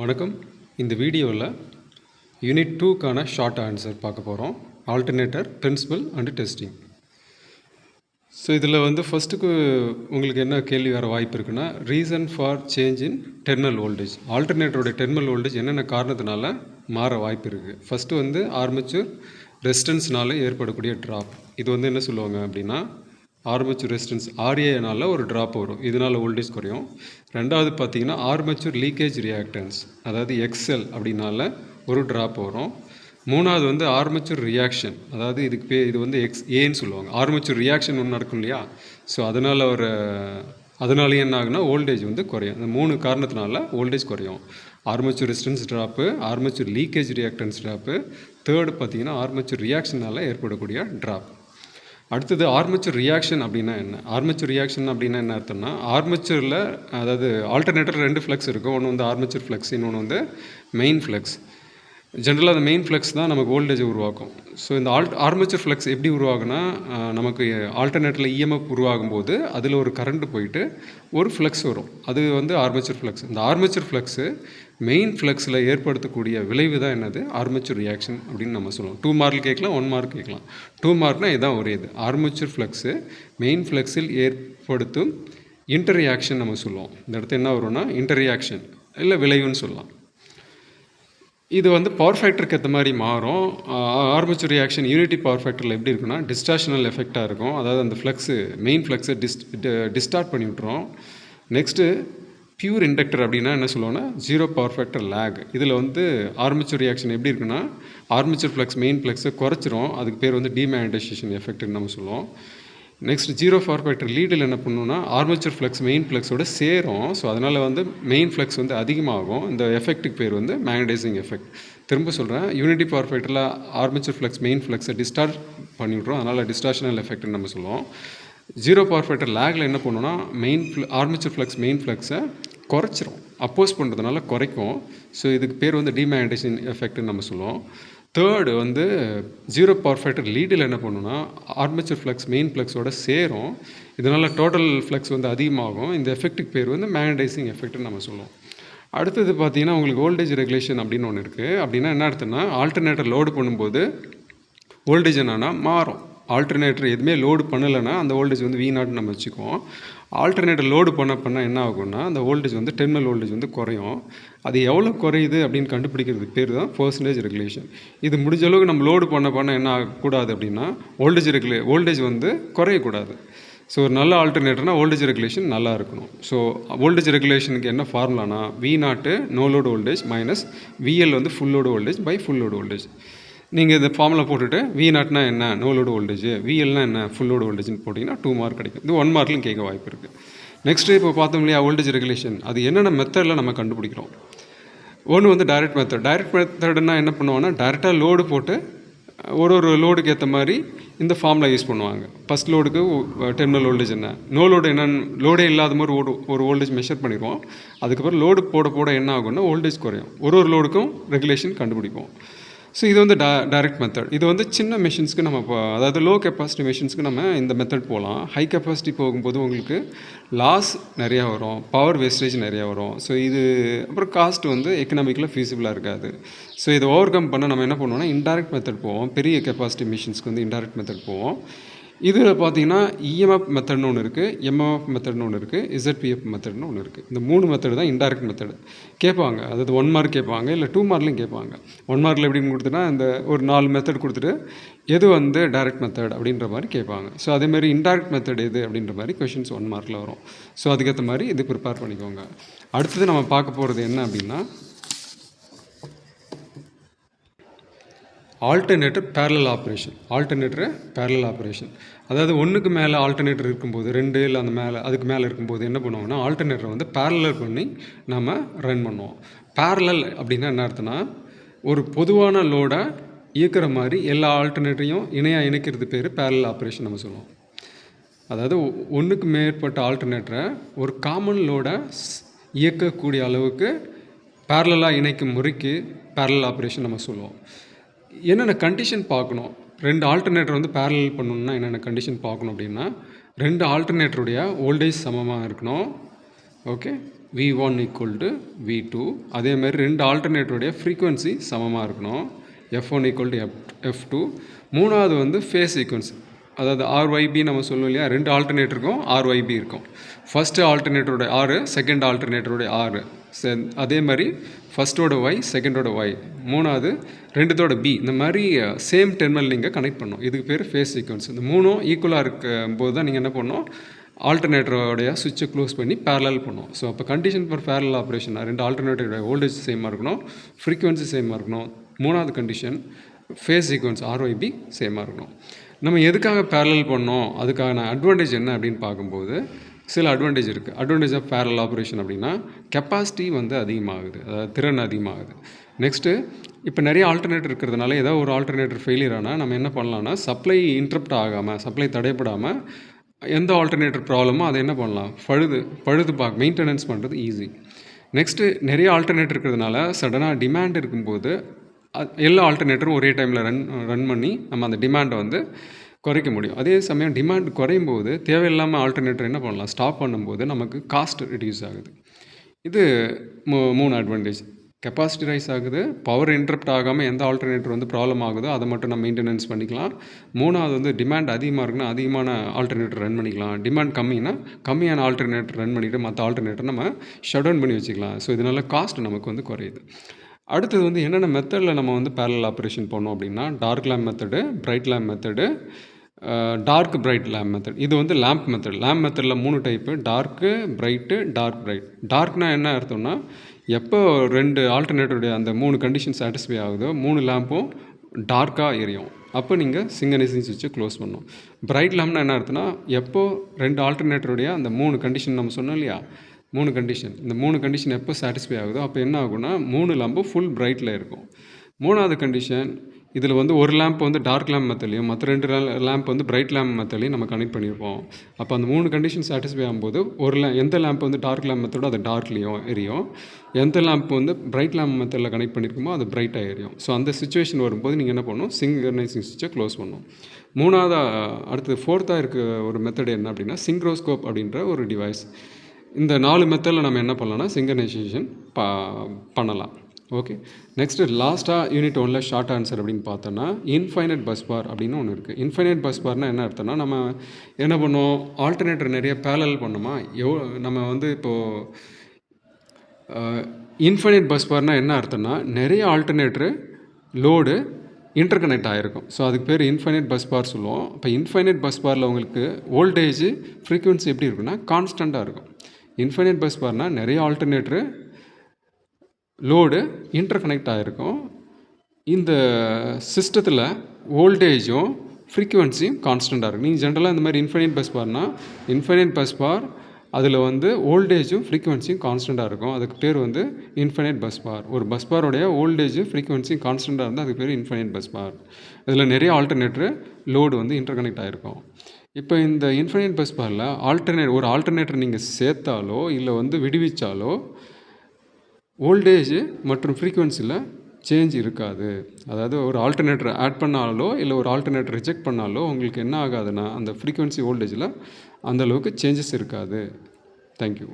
வணக்கம். இந்த வீடியோவில் யூனிட் 2க்கான ஷார்ட் ஆன்சர் பார்க்க போகிறோம். Alternator, principle and testing. So இதில் ஃபஸ்ட்டுக்கு உங்களுக்கு என்ன கேள்வி வர வாய்ப்பு இருக்குன்னா, reason for change in terminal voltage. ஆல்டர்னேட்டரோட டெர்மினல் வோல்டேஜ் என்னென்ன காரணத்தினால மாற வாய்ப்பு இருக்குது. ஃபஸ்ட்டு ஆர்மேச்சர் ரெசிஸ்டன்ஸ்னால ஏற்படக்கூடிய ட்ராப். இது என்ன சொல்லுவாங்க அப்படின்னா, ஆர்மேச்சர் ரெசிஸ்டன்ஸ் ஆர்ஏனால ஒரு ட்ராப் வரும், இதனால் வோல்டேஜ் குறையும். ரெண்டாவது பார்த்தீங்கன்னா ஆர்மேச்சர் லீக்கேஜ் ரியாக்டன்ஸ், அதாவது எக்ஸ்எல் அப்படின்னால ஒரு ட்ராப் வரும். மூணாவது ஆர்மேச்சர் ரியாக்ஷன், அதாவது இது எக்ஸ்ஏன்னு சொல்லுவாங்க. ஆர்மேச்சர் ரியாக்ஷன் ஒன்று நடக்கும் இல்லையா, ஸோ அதனால என்ன ஆகுனா வோல்டேஜ் குறையும். இந்த மூணு காரணத்தினால வோல்டேஜ் குறையும். Armature resistance drop, armature leakage reactance drop, third பார்த்தீங்கன்னா ஆர்மேச்சர் ரியாக்ஷனால் ஏற்படக்கூடிய ட்ராப். அடுத்தது ஆர்மேச்சர் ரியாக்ஷன் அப்படின்னா என்ன? ஆர்மேச்சர் ரியாக்ஷன் அப்படின்னா என்ன அர்த்தம்னா, ஆர்மேச்சரில் அதாவது ஆல்டர்னேட்டர் 2 ஃப்ளக்ஸ் இருக்கும். ஒன்று ஆர்மேச்சர் ஃப்ளக்ஸ், இன்னொன்று மெயின் ஃப்ளக்ஸ். ஜென்ரலாக அந்த மெயின் ஃப்ளக்ஸ் தான் நமக்கு வோல்டேஜை உருவாக்கும். ஸோ இந்த ஆர்மேச்சர் ஃப்ளக்ஸ் எப்படி உருவாகுனா, நமக்கு ஆல்டர்னேட்டரில் இஎம்எஃப் உருவாகும் போது அதில் ஒரு கரண்ட்டு போயிட்டு ஒரு ஃப்ளக்ஸ் வரும். அது ஆர்மேச்சர் ஃப்ளக்ஸ். இந்த ஆர்மேச்சர் ஃப்ளக்ஸு மெயின் ஃப்ளக்ஸில் ஏற்படுத்தக்கூடிய விளைவு தான் என்னது, ஆர்மேச்சர் ரியாக்ஷன் அப்படின்னு நம்ம சொல்லுவோம். 2 மார்க் கேட்கலாம், 1 மார்க் கேட்கலாம். 2 மார்க்னால் இதுதான் ஒரே இது. ஆர்மேச்சர் ஃப்ளக்ஸு மெயின் ஃப்ளக்ஸில் ஏற்படுத்தும் இன்டர் ரியாக்ஷன் நம்ம சொல்லுவோம். இந்த இடத்துல என்ன வரும்னா இன்டர் ரியாக்ஷன் இல்லை விளைவுன்னு சொல்லலாம். இது பவர் ஃபேக்டருக்கு ஏற்ற மாதிரி மாறும். ஆர்மேச்சர் ரியாக்ஷன் யூனிட்டி பவர் ஃபேக்டரில் எப்படி இருக்குன்னா, டிஸ்டார்ஷனல் எஃபெக்டாக இருக்கும். அதாவது அந்த ஃப்ளக்ஸு மெயின் ஃப்ளக்ஸை டிஸ்டார்ட் பண்ணி விட்டுரும். நெக்ஸ்ட்டு பியூர் இண்டக்டர் அப்படின்னா என்ன சொல்லுவோன்னா, 0 பவர் ஃபேக்டர் லேக். இதில் ஆர்மேச்சர் ரியாக்ஷன் எப்படி இருக்குன்னா, ஆர்மேச்சர் ஃப்ளக்ஸ் மெயின் ஃப்ளக்ஸை குறைச்சிரும். அதுக்கு பேர் டிமேக்னடைசேஷன் எஃபெக்ட்னு நம்ம சொல்லுவோம். நெக்ஸ்ட் 0 பவர் ஃபேக்டர் லீடில் என்ன பண்ணணும்னா, ஆர்மேச்சர் ஃப்ளக்ஸ் மெயின் ஃப்ளக்ஸோட சேரும். ஸோ அதனால் மெயின் ஃப்ளக்ஸ் அதிகமாகும். இந்த எஃபெக்ட்டுக்கு பேர் மேக்னடைசிங் எஃபெக்ட். திரும்ப சொல்கிறேன், யூனிட்டி பவர் ஃபேக்டரில் ஆர்மேச்சர் ஃப்ளக்ஸ் மெயின் ஃப்ளக்ஸை டிஸ்டார்ட் பண்ணிவிட்றோம். அதனால் டிஸ்டார்ஷனல் எஃபெக்ட்னு நம்ம சொல்லுவோம். 0 பவர் ஃபேக்டர் லேக்கில் என்ன பண்ணணும்னா, ஆர்மேச்சர் ஃப்ளக்ஸ் மெயின் ஃப்ளக்ஸை குறைச்சிரும், அப்போஸ் பண்ணுறதுனால குறைக்கும். ஸோ இதுக்கு பேர் டிமேக்னடைசேஷன் எஃபெக்ட்னு நம்ம சொல்லுவோம். தேர்டு 0 பவர் ஃபேக்டர் லீடில் என்ன பண்ணுன்னா, ஆர்மேச்சர் ஃப்ளக்ஸ் மெயின் ஃப்ளக்ஸோட சேரும். இதனால் டோட்டல் ஃப்ளக்ஸ் அதிகமாகும். இந்த எஃபெக்ட்டுக்கு பேர் மேக்னடைசிங் எஃபெக்ட்னு நம்ம சொல்லுவோம். அடுத்தது பார்த்தீங்கன்னா, உங்களுக்கு வோல்டேஜ் ரெகுலேஷன் அப்படின்னு ஒன்று இருக்குது. அப்படின்னா என்ன அர்த்தம்னா, ஆல்டர்னேட்டர் லோடு பண்ணும்போது வோல்டேஜ் என்னென்னா மாறும். ஆல்டர்னேட்டர் எதுவுமே லோடு பண்ணலைன்னா அந்த வோல்டேஜ் V0 நம்ம வச்சுக்குவோம். ஆல்டர்னேட்டர் லோடு பண்ண என்ன ஆகும்னா, அந்த வோல்டேஜ் டெர்மினல் வோல்டேஜ் குறையும். அது எவ்வளோ குறையுது அப்படின்னு கண்டுபிடிக்கிறதுக்கு பேர் தான் பெர்சன்டேஜ் ரெகுலேஷன். இது முடிஞ்ச அளவுக்கு நம்ம லோடு பண்ண என்ன ஆகக்கூடாது அப்படின்னா, வோல்டேஜ் குறையக்கூடாது. ஸோ ஒரு நல்ல ஆல்டர்னேட்டர்னால் வோல்டேஜ் ரெகுலேஷன் நல்லா இருக்கணும். ஸோ வோல்டேஜ் ரெகுலேஷனுக்கு என்ன ஃபார்முலானா, V0 no load voltage minus VL full load voltage by full load voltage. நீங்கள் இந்த ஃபார்முலா போட்டுட்டு V0 என்ன, நோ லோடு வோல்டேஜ், VLனா என்ன, ஃபுல் லோடு வோல்டேஜ்னு போட்டிங்கன்னா 2 மார்க் கிடைக்கும். இது 1 மார்க்லையும் கேட்க வாய்ப்பு இருக்குது. நெக்ஸ்ட்டு இப்போ பார்த்தோம் இல்லையா, வோல்டேஜ் ரெகுலேஷன் அது என்னென்ன மெத்தடில் நம்ம கண்டுபிடிக்கிறோம். ஒன்று டைரக்ட் மெத்தட். டைரக்ட் மெத்தட்னா என்ன பண்ணுவாங்கன்னா, டைரெக்டாக லோடு போட்டு ஒரு லோடுக்கு ஏற்ற மாதிரி இந்த ஃபார்முலா யூஸ் பண்ணுவாங்க. ஃபஸ்ட் லோடுக்கு டெர்மினல் வோல்டேஜ் என்ன, நோ லோடு என்னன்னு லோடே இல்லாத மாதிரி ஒரு வோல்டேஜ் மெஷர் பண்ணிடுவோம். அதுக்கப்புறம் லோடு போட என்ன ஆகும்னா வோல்டேஜ் குறையும். ஒரு லோடுக்கும் ரெகுலேஷன் கண்டுபிடிப்போம். ஸோ இது டைரக்ட் மெத்தட். இது சின்ன மிஷின்ஸ்க்கு நம்ம அதாவது லோ கெப்பாசிட்டி மிஷின்ஸ்க்கு நம்ம இந்த மெத்தட் போகலாம். ஹை கெப்பாசிட்டி போகும்போது உங்களுக்கு லாஸ் நிறையா வரும், பவர் வேஸ்டேஜ் நிறையா வரும். ஸோ இது அப்புறம் காஸ்ட் எக்கனாமிக்கலாக ஃபீஸிபிளாக இருக்காது. ஸோ இதை ஓவர் கம் பண்ண நம்ம என்ன பண்ணுவோம்னா, இன்டைரக்ட் மெத்தட் போவோம். பெரிய கெப்பாசிட்டி மிஷின்ஸ்க்கு இன்டைரக்ட் மெத்தட் போவோம். இதில் பார்த்தீங்கன்னா இஎம்எஃப் மெத்தட்னு ஒன்று இருக்குது, எம்எஃப் மெத்தட்னு ஒன்று இருக்குது, இசட்பிஎஃப் மெத்தட்னு ஒன்று இருக்குது. இந்த 3 மெத்தட் தான் இன்டைரக்ட் மெத்தட் கேட்பாங்க. அதாவது 1 மார்க் கேட்பாங்க, இல்லை 2 மார்க்லையும் கேட்பாங்க. 1 மார்க்கில் எப்படின்னு கொடுத்துட்டா, இந்த ஒரு 4 மெத்தட் கொடுத்துட்டு எது டைரக்ட் மெத்தட் அப்படின்ற மாதிரி கேட்பாங்க. ஸோ அதேமாதிரி இன்டைரக்ட் மெத்தட் எது அப்படின்ற மாதிரி கொஷின்ஸ் 1 மார்க்கில் வரும். ஸோ அதுக்கேற்ற மாதிரி இது ப்ரிப்பேர் பண்ணிக்கோங்க. அடுத்தது நம்ம பார்க்க போகிறது என்ன அப்படின்னா, ஆல்டர்னேட்டர் பேரலல் ஆப்ரேஷன். அதாவது ஒன்றுக்கு மேலே ஆல்டர்னேட்டர் இருக்கும்போது, 2 இல்லை அதுக்கு மேலே இருக்கும்போது என்ன பண்ணுவோம்னா, ஆல்டர்னேட்டரை பேரலல் பண்ணி நம்ம ரன் பண்ணுவோம். பேரலல் அப்படின்னா என்ன அர்த்தம்னா, ஒரு பொதுவான லோடை இயக்கிற மாதிரி எல்லா ஆல்டர்னேட்டரையும் இணையாக இணைக்கிறது பேர் பேரலல் ஆப்ரேஷன் நம்ம சொல்லுவோம். அதாவது ஒன்றுக்கு மேற்பட்ட ஆல்டர்னேட்டரை ஒரு காமன் லோடை இயக்கக்கூடிய அளவுக்கு பேரலாக இணைக்கும் முறைக்கு பேரலல் ஆப்ரேஷன் நம்ம சொல்லுவோம். என்னென்ன கண்டிஷன் பார்க்கணும், 2 ஆல்டர்னேட்டர் பேரலல் பண்ணணுன்னா என்னென்ன கண்டிஷன் பார்க்கணும் அப்படின்னா, 2 ஆல்டர்னேட்டருடைய வோல்டேஜ் சமமாக இருக்கணும். Okay, V1 equal to V2. அதேமாதிரி ரெண்டு ஆல்டர்னேட்டருடைய ஃப்ரீக்குவன்சி சமமாக இருக்கணும். F1 equal to F2. மூணாவது வந்து ஃபேஸ் சீக்வன்ஸ், அதாவது RYB நம்ம சொல்லுவோம் இல்லையா, ரெண்டு ஆல்டர்னேட்டருக்கும் RYB இருக்கும். ஃபஸ்ட்டு ஆல்டர்னேட்டரோட R, செகண்ட் ஆல்டர்னேட்டரோட R. அதே மாதிரி ஃபஸ்ட்டோட Y, செகண்டோட Y, மூணாவது ரெண்டுத்தோட B. இந்த மாதிரி சேம் டெர்மினல் நீங்கள் கனெக்ட் பண்ணணும். இதுக்கு பேர் ஃபேஸ் சீக்வன்ஸ். இந்த மூணும் ஈக்குவலாக இருக்கும்போது தான் நீங்கள் என்ன பண்ணணும், ஆல்டர்னேட்டரோடைய சுவிட்சை க்ளோஸ் பண்ணி பேரலல் பண்ணும். ஸோ அப்போ கண்டிஷன் ஃபார் பேரலல் ஆப்ரேஷன், ரெண்டு ஆல்டர்னேட்டரோட வோல்டேஜ் சேமாக இருக்கணும், ஃப்ரீக்வன்சி சேமாக இருக்கணும். மூணாவது கண்டிஷன் ஃபேஸ் சீக்வன்ஸ் RYB சேமாக இருக்கணும். நம்ம எதுக்காக பேரலல் பண்ணோம், அதுக்கான அட்வான்டேஜ் என்ன அப்படின்னு பார்க்கும்போது சில அட்வான்டேஜ் இருக்குது. அட்வான்டேஜ் ஆஃப் பேரலல் ஆப்ரேஷன் அப்படின்னா கெப்பாசிட்டி வந்து அதிகமாகுது, அதாவது திறன் அதிகமாகுது. நெக்ஸ்ட்டு இப்போ நிறைய ஆல்டர்னேட்டர் இருக்கிறதுனால ஏதாவது ஒரு ஆல்டர்னேட்டர் ஃபெயிலியர் ஆனால் நம்ம என்ன பண்ணலாம்னா, சப்ளை இன்டரப்ட் ஆகாமல், சப்ளை தடைப்படாமல் எந்த ஆல்டர்னேட்டர் ப்ராப்ளமோ அதை என்ன பண்ணலாம், பழுது மெயின்டெனன்ஸ் பண்ணுறது ஈஸி. நெக்ஸ்ட்டு நிறைய ஆல்டர்னேட்டர் இருக்கிறதுனால சடனாக டிமாண்ட் இருக்கும்போது எல்லா ஆல்டர்னேட்டரும் ஒரே டைமில் ரன் பண்ணி நம்ம அந்த டிமாண்டை வந்து குறைக்க முடியும். அதே சமயம் டிமாண்ட் குறையும் போது தேவையில்லாமல் ஆல்டர்னேட்டர் என்ன பண்ணலாம், ஸ்டாப் பண்ணும்போது நமக்கு காஸ்ட் ரிடியூஸ் ஆகுது. இது மூணு அட்வான்டேஜ். கெப்பாசிட்டி ரைஸ் ஆகுது, பவர் இன்டரப்ட் ஆகாமல் எந்த ஆல்டர்னேட்டர் வந்து ப்ராப்ளம் ஆகுதோ அதை மட்டும் நம்ம மெயின்டெனன்ஸ் பண்ணிக்கலாம். மூணாவது வந்து டிமாண்ட் அதிகமாக இருக்குன்னா அதிகமான ஆல்டர்னேட்டர் ரன் பண்ணிக்கலாம். டிமாண்ட் கம்மினா கம்மியான ஆல்டர்னேட்டர் ரன் பண்ணிவிட்டு மற்ற ஆல்டர்னேட்டர் நம்ம ஷட் டவுன் பண்ணி வச்சுக்கலாம். ஸோ இதனால காஸ்ட் நமக்கு வந்து குறையுது. அடுத்தது வந்து என்னென்ன மெத்தடில் நம்ம வந்து பேரலல் ஆப்ரேஷன் பண்ணோம் அப்படின்னா, dark lamp method, bright lamp method, dark bright lamp method. இது வந்து லேம்ப் மெத்தட். லேம்ப் மெத்தடில் 3 type: dark, bright, dark bright. டார்க்னா என்ன அர்த்தம்னா, எப்போ ரெண்டு ஆல்டர்னேட்டருடைய அந்த 3 கண்டிஷன் சாட்டிஸ்ஃபை ஆகுதோ 3 லேம்பும் டார்க்காக எரியும். அப்போ நீங்கள் சிங்கனைசிங் சுவிட்சை க்ளோஸ் பண்ணணும். பிரைட் லேம்ப்னா என்ன அர்த்தம்னா, எப்போ ரெண்டு ஆல்டர்னேட்டருடைய அந்த 3 கண்டிஷன் நம்ம சொன்னோம் இல்லையா, 3 கண்டிஷன், இந்த 3 கண்டிஷன் எப்போ சாட்டிஸ்ஃபை ஆகுதோ அப்போ என்ன ஆகும்னா 3 லேம்பும் ஃபுல் பிரைட்டில் இருக்கும். மூணாவது கண்டிஷன், இதில் வந்து ஒரு லேம்ப் வந்து டார்க் லேம்ப் மெத்தட்லையும் மற்ற 2 லேம்ப் வந்து பிரைட் லேம்ப் மெத்தட்லையும் நம்ம கனெக்ட் பண்ணியிருப்போம். அப்போ அந்த 3 கண்டிஷன் சாட்டிஸ்ஃபை ஆகும்போது எந்த லேம்ப் வந்து டார்க் லேம்ப் மெத்தடோ அது டார்க்லேயும் எரியும், எந்த லேம்ப் வந்து பிரைட் லேம்ப் மெத்தடில் கனெக்ட் பண்ணியிருக்குமோ அது பிரைட்டாக எரியும். ஸோ அந்த சுச்சுவேஷன் வரும்போது நீங்கள் என்ன பண்ணணும், சிங்கனைசிங் சுவிட்சை க்ளோஸ் பண்ணணும். அடுத்தது ஃபோர்த்தாக இருக்க ஒரு மெத்தட் என்ன அப்படின்னா, சிங்க்ரோஸ்கோப் அப்படின்ற ஒரு டிவைஸ். இந்த 4 மெத்தடில் நம்ம என்ன பண்ணலாம்னா சிங்கனைசேஷன் பண்ணலாம். ஓகே. நெக்ஸ்ட்டு லாஸ்ட்டாக யூனிட் 1ல் ஷார்ட் ஆன்சர் அப்படின்னு பார்த்தோன்னா, இன்ஃபைனைட் பஸ் பார் அப்படின்னு ஒன்று இருக்குது. இன்ஃபைனைட் பஸ் பார்னால் என்ன அர்த்தம்னா, நம்ம என்ன பண்ணுவோம், ஆல்டர்னேட்டர் நிறைய பேரலல் பண்ணோமா, நம்ம வந்து இப்போது இன்ஃபைனைட் பஸ் பார்னால் என்ன அர்த்தம்னா, நிறைய ஆல்டர்னேட்டரு லோடு இன்டர் கனெக்ட் ஆகிருக்கும். ஸோ அதுக்கு பேர் இன்ஃபைனைட் பஸ் பார் சொல்லுவோம். இப்போ இன்ஃபைனைட் பஸ் பாரில் உங்களுக்கு வோல்டேஜ் ஃப்ரீக்குவன்சி எப்படி இருக்குன்னா கான்ஸ்டண்ட்டாக இருக்கும். இன்ஃபைனைட் பஸ் பார்னால் நிறைய ஆல்டர்னேட்டரு லோடு இன்டர் கனெக்ட் ஆகிருக்கும். இந்த சிஸ்டத்தில் வோல்டேஜும் ஃப்ரீக்குவன்சியும் கான்ஸ்டண்ட்டாக இருக்கும். நீங்கள் ஜென்ரலாக இந்த மாதிரி இன்ஃபைனைட் பஸ் பார்னால், இன்ஃபைனைட் பஸ் பார் அதில் வந்து வோல்டேஜும் ஃப்ரீக்குவன்சியும் கான்ஸ்டண்ட்டாக இருக்கும். அதுக்கு பேர் வந்து இன்ஃபைனைட் பஸ் பார். ஒரு பஸ் பாரோடைய வோல்டேஜும் ஃப்ரீக்குவன்சியும் கான்ஸ்டண்ட்டாக இருந்தால் அதுக்கு பேர் இன்ஃபைனைட் பஸ் பார். இதில் நிறைய ஆல்டர்னேட்டரு லோடு வந்து இன்டர் கனெக்ட் ஆகிருக்கும். இப்போ இந்த இன்ஃபைனைட் பஸ் பாரில் ஒரு ஆல்டர்னேட்டர் நீங்கள் சேர்த்தாலோ இல்லை வந்து விடுவிச்சாலோ வோல்டேஜ் மற்றும் ஃப்ரீக்குவன்சியில் சேஞ்ச் இருக்காது. அதாவது ஒரு ஆல்டர்னேட்டர் ஆட் பண்ணாலோ இல்லை ஒரு ஆல்டர்னேட்டர் ரிஜெக்ட் பண்ணாலோ உங்களுக்கு என்ன ஆகாதுன்னா, அந்த ஃப்ரீக்குவன்சி வோல்டேஜில் அந்தளவுக்கு சேஞ்சஸ் இருக்காது. தேங்க்யூ.